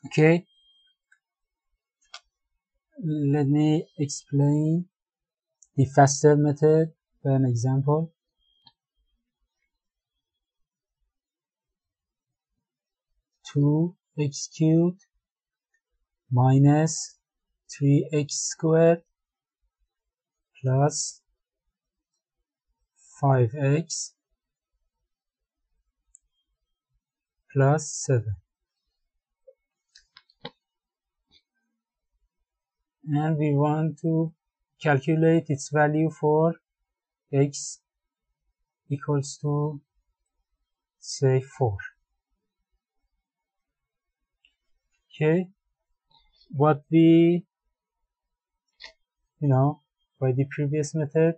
Okay, let me explain the faster method by an example. Two x cubed minus 3x squared plus 5x plus 7. And we want to calculate its value for x equals to, say, 4. Okay, what we, by the previous method,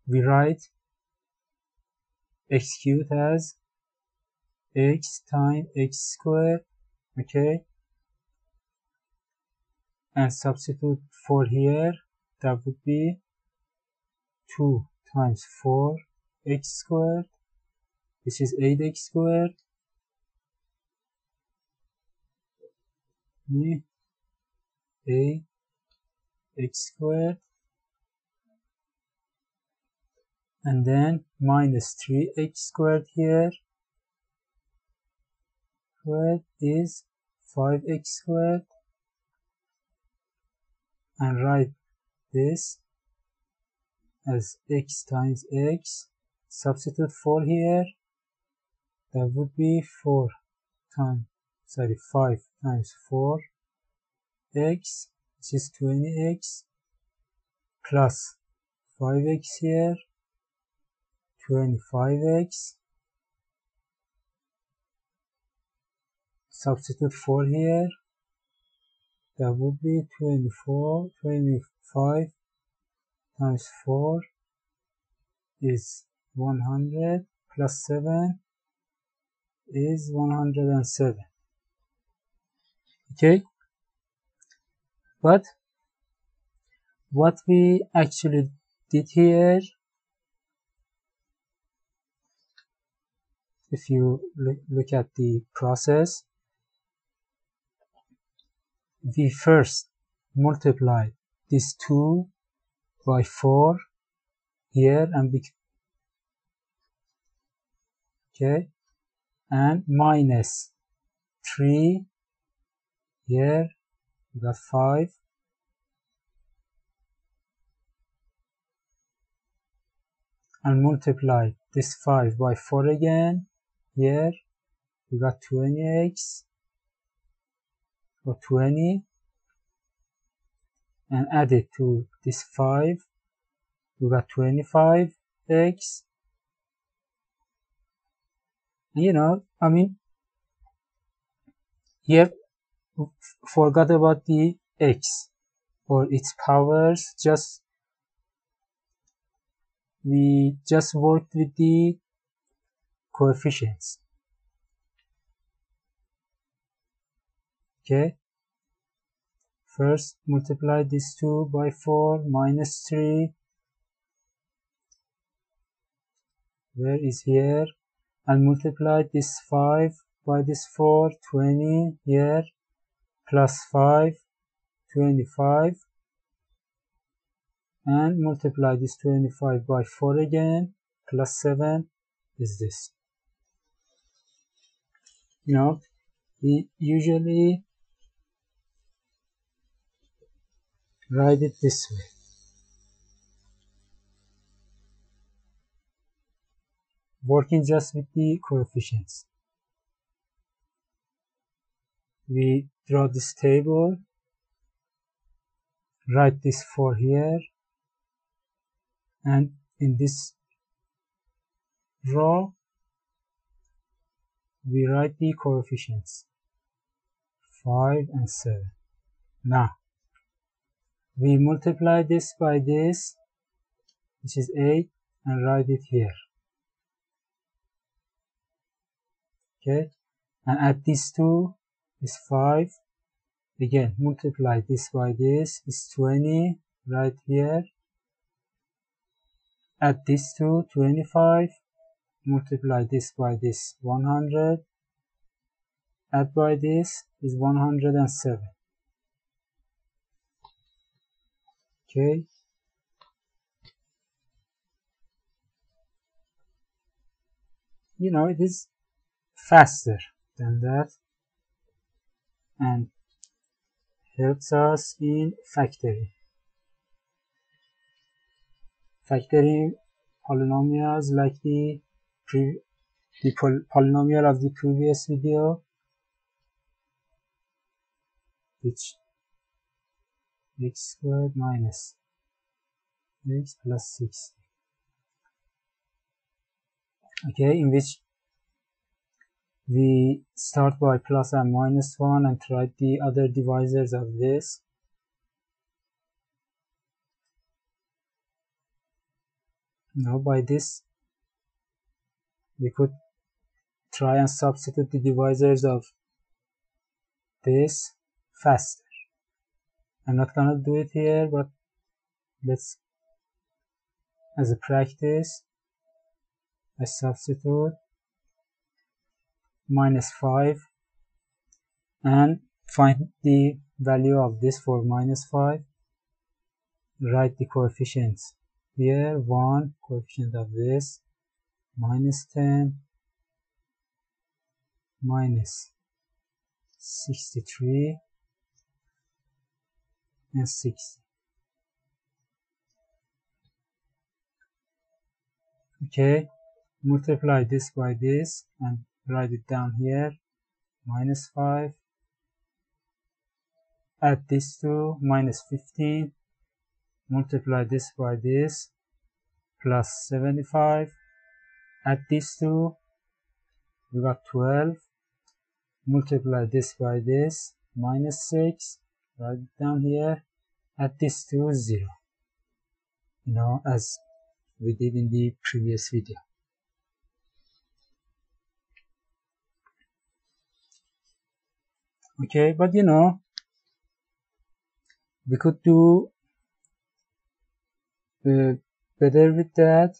we write x cubed as x times x squared, okay, and substitute 4 here. That would be 2 times 4x squared, which is 8x squared, 8x squared, and then minus 3x squared here, squared is 5x squared, and write this as x times x, substitute 4 here, that would be 5 times 4x, which is 20x, plus 5x here, 25x, substitute 4 here, that would be 25 times 4 is 100, plus 7 is 107. Okay, but what we actually did here, if you look at the process, we first multiply this 2 by 4 here, and okay, and minus 3 here, we got 5, and multiply this 5 by 4 again here, we got 20x, or 20, and add it to this 5, we got 25x. Here forgot about the x or its powers, we just worked with the coefficients. Okay, first multiply this 2 by 4 minus 3, where is here, and multiply this 5 by this 4, 20 here, plus 5, 25, and multiply this 25 by 4 again, plus 7 is this. We usually write it this way. Working just with the coefficients. We draw this table, write this 4 here, and in this row we write the coefficients 5 and 7. Now we multiply this by this, which is 8, and write it here. Okay, and add these 2 is 5. Again, multiply this by this is 20, right here. Add this to 25, multiply this by this 100, add by this is 107. Okay. It is faster than that and helps us in factoring. Factoring polynomials like the polynomial of the previous video, which x squared minus x plus 6. Okay, in which we start by plus and minus 1 and write the other divisors of this. Now by this we could try and substitute the divisors of this faster. I'm not gonna do it here, but let's, as a practice, I substitute minus 5 and find the value of this for minus 5. Write the coefficients here. 1 coefficient of this, minus 10, minus 63 and 60. Okay, multiply this by this and write it down here. Minus 5, add this to minus 15, multiply this by this, plus 75, add these two, we got 12, multiply this by this, minus 6, write it down here, add this to 0, as we did in the previous video. Okay, but we could do better with that.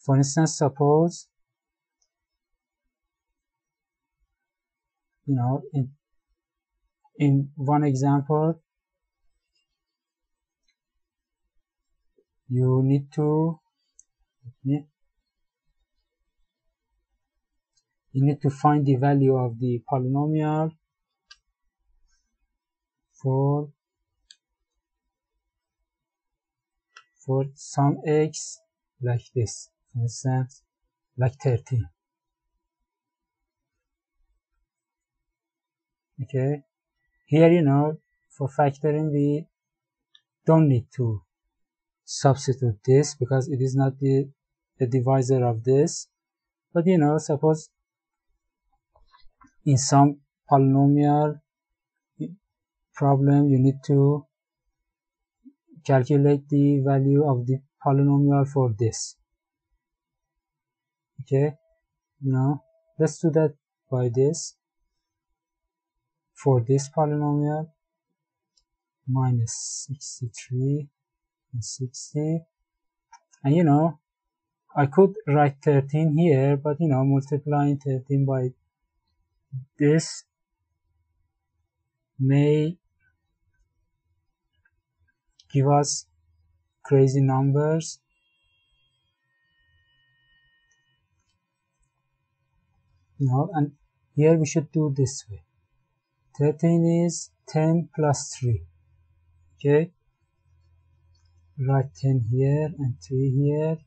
For instance, suppose in one example you need to find the value of the polynomial for some x like this, for instance, like 13. Okay, here for factoring we don't need to substitute this because it is not the divisor of this. But suppose in some polynomial problem you need to calculate the value of the polynomial for this. Okay, let's do that by this. For this polynomial, minus 63 and 60, and I could write 13 here, but multiplying 13 by this may give us crazy numbers. And here we should do this way. 13 is 10 plus 3. Okay, write 10 here and 3 here.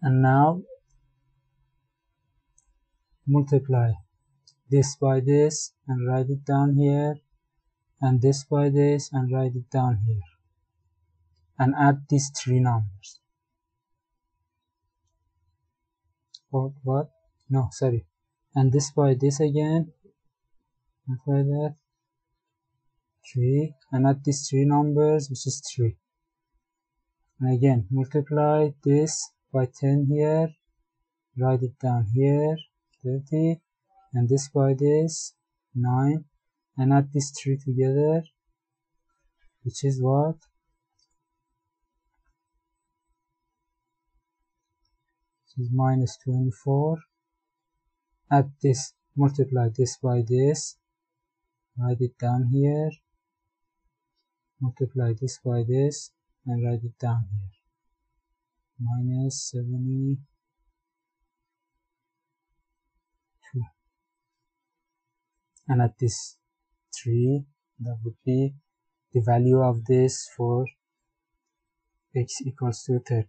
And now multiply this by this and write it down here, and this by this and write it down here, and add these three numbers. What? No, sorry. And this by this again, and by that, 3, and add these three numbers, which is 3. And again, multiply this by 10 here, write it down here, 30, and this by this, 9, and add these 3 together, which is what? This is minus 24. Add this, multiply this by this, write it down here, multiply this by this, and write it down here. Minus 72. And at this 3, that would be the value of this for x equals to 30.